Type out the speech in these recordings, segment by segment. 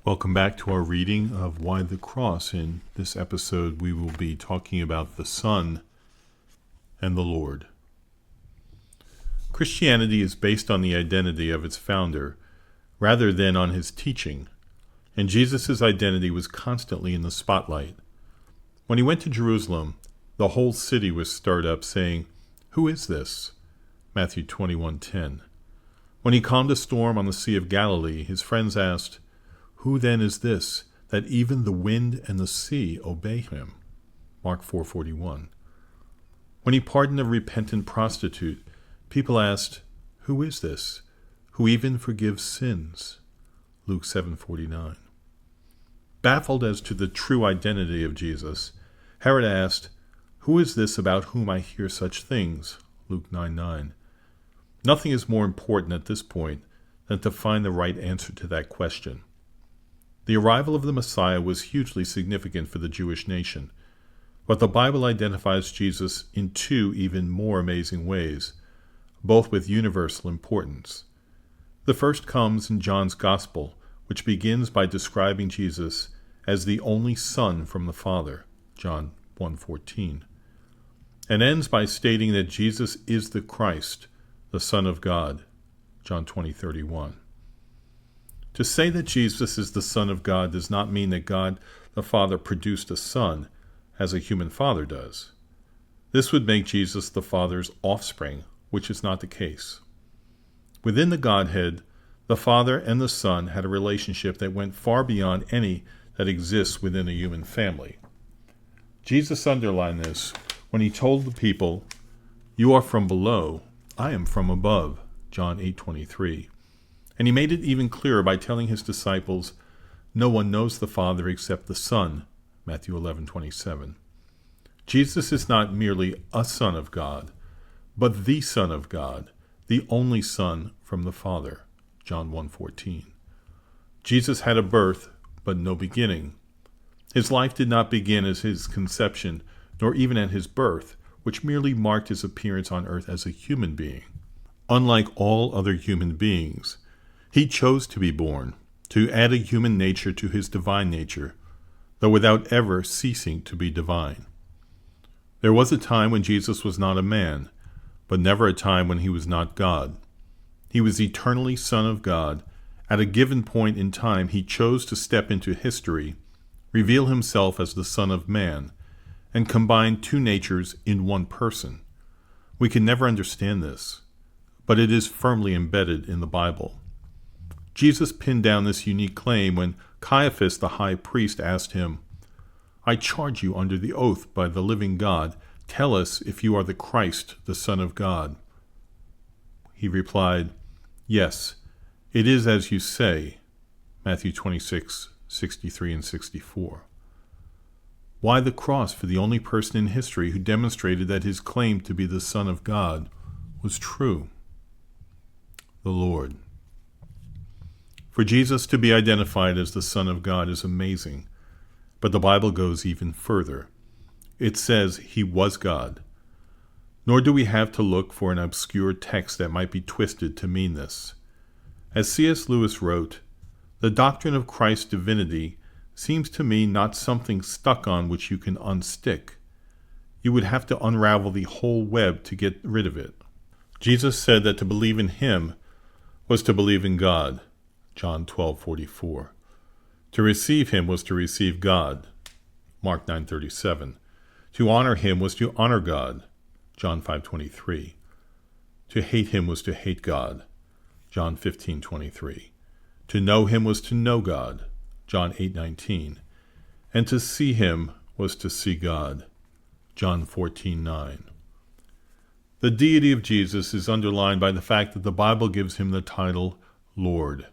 Welcome back to our reading of Why the Cross. In this episode, we will be talking about the Son and the Lord. Christianity is based on the identity of its founder rather than on his teaching, and Jesus' identity was constantly in the spotlight. When he went to Jerusalem, the whole city was stirred up, saying, "Who is this?" Matthew 21:10. When he calmed a storm on the Sea of Galilee, his friends asked, "Who then is this, that even the wind and the sea obey him?" Mark 4:41. When he pardoned a repentant prostitute, people asked, "Who is this, who even forgives sins?" Luke 7:49. Baffled as to the true identity of Jesus, Herod asked, "Who is this about whom I hear such things?" Luke 9:9. Nothing is more important at this point than to find the right answer to that question. The arrival of the Messiah was hugely significant for the Jewish nation, but the Bible identifies Jesus in two even more amazing ways, both with universal importance. The first comes in John's Gospel, which begins by describing Jesus as the only Son from the Father, John 1:14, and ends by stating that Jesus is the Christ, the Son of God, John 20:31. To say that Jesus is the Son of God does not mean that God the Father produced a Son, as a human father does. This would make Jesus the Father's offspring, which is not the case. Within the Godhead, the Father and the Son had a relationship that went far beyond any that exists within a human family. Jesus underlined this when he told the people, "You are from below, I am from above," John 8:23. And he made it even clearer by telling his disciples, "No one knows the Father except the Son," Matthew 11:27. Jesus is not merely a Son of God, but the Son of God, the only Son from the Father, John 1:14. Jesus had a birth, but no beginning. His life did not begin at his conception, nor even at his birth, which merely marked his appearance on earth as a human being. Unlike all other human beings, he chose to be born, to add a human nature to his divine nature, though without ever ceasing to be divine. There was a time when Jesus was not a man, but never a time when he was not God. He was eternally Son of God. At a given point in time, he chose to step into history, reveal himself as the Son of Man, and combine two natures in one person. We can never understand this, but it is firmly embedded in the Bible. Jesus pinned down this unique claim when Caiaphas the high priest asked him, "I charge you under the oath by the living God, tell us if you are the Christ, the Son of God." He replied, "Yes, it is as you say," Matthew 26:63 and 64. Why the cross for the only person in history who demonstrated that his claim to be the Son of God was true? The Lord. For Jesus to be identified as the Son of God is amazing, but the Bible goes even further. It says he was God. Nor do we have to look for an obscure text that might be twisted to mean this. As C.S. Lewis wrote, "The doctrine of Christ's divinity seems to me not something stuck on which you can unstick. You would have to unravel the whole web to get rid of it." Jesus said that to believe in him was to believe in God, John 12:44. To receive him was to receive God, Mark 9:37. To honor him was to honor God, John 5:23. To hate him was to hate God, John 15:23. To know him was to know God, John 8:19. And to see him was to see God, John 14:9. The deity of Jesus is underlined by the fact that the Bible gives him the title Lord.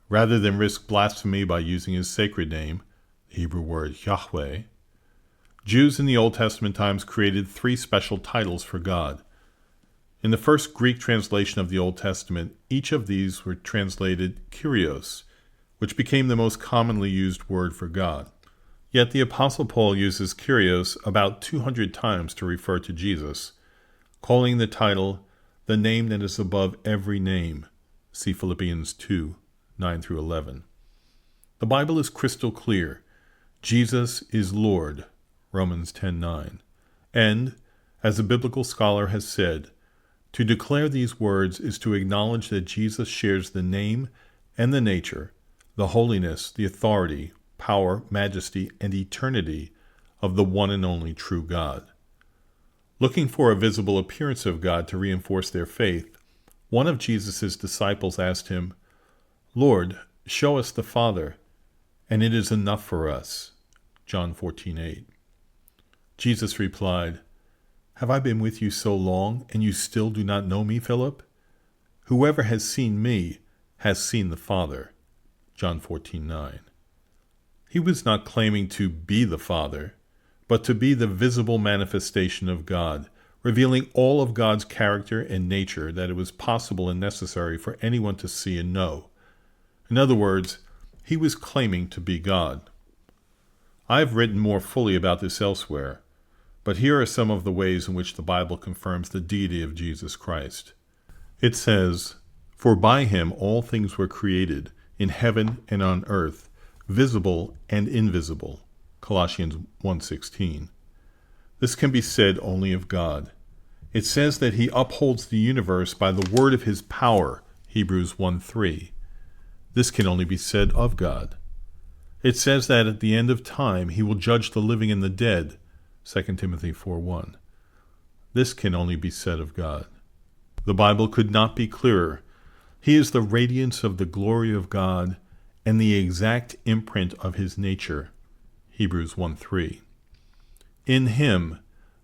Rather than risk blasphemy by using his sacred name, the Hebrew word Yahweh, Jews in the Old Testament times created three special titles for God. In the first Greek translation of the Old Testament, each of these were translated Kyrios, which became the most commonly used word for God. Yet the Apostle Paul uses Kyrios about 200 times to refer to Jesus, calling the title the name that is above every name. See Philippians 2:9-11. The Bible is crystal clear. Jesus is Lord, Romans 10:9. And, as a biblical scholar has said, to declare these words is to acknowledge that Jesus shares the name and the nature, the holiness, the authority, power, majesty, and eternity of the one and only true God. Looking for a visible appearance of God to reinforce their faith, one of Jesus' disciples asked him, "Lord, show us the Father, and it is enough for us." John 14:8. Jesus replied, "Have I been with you so long, and you still do not know me, Philip? Whoever has seen me has seen the Father." John 14:9. He was not claiming to be the Father, but to be the visible manifestation of God, revealing all of God's character and nature that it was possible and necessary for anyone to see and know. In other words, he was claiming to be God. I have written more fully about this elsewhere, but here are some of the ways in which the Bible confirms the deity of Jesus Christ. It says, "For by him all things were created, in heaven and on earth, visible and invisible." Colossians 1:16. This can be said only of God. It says that he upholds the universe by the word of his power, Hebrews 1:3. This can only be said of God. It says that at the end of time he will judge the living and the dead, 2 Timothy 4:1. This can only be said of God. The Bible could not be clearer. He is the radiance of the glory of God and the exact imprint of his nature, Hebrews 1:3. In him,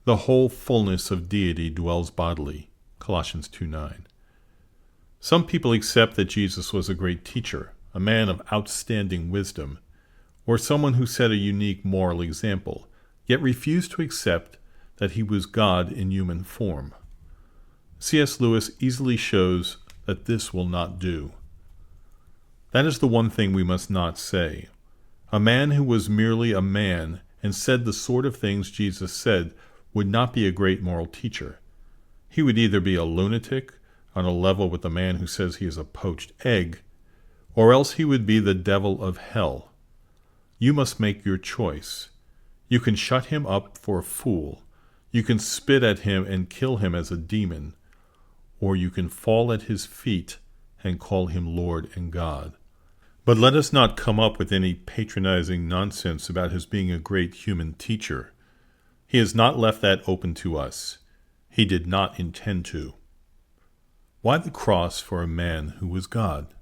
the whole fullness of deity dwells bodily, Colossians 2:9. Some people accept that Jesus was a great teacher, a man of outstanding wisdom, or someone who set a unique moral example, yet refuse to accept that he was God in human form. C.S. Lewis easily shows that this will not do. That is the one thing we must not say. A man who was merely a man and said the sort of things Jesus said would not be a great moral teacher. He would either be a lunatic, on a level with the man who says he is a poached egg, or else he would be the devil of hell. You must make your choice. You can shut him up for a fool. You can spit at him and kill him as a demon, or you can fall at his feet and call him Lord and God. But let us not come up with any patronizing nonsense about his being a great human teacher. He has not left that open to us. He did not intend to. Why the cross for a man who was God?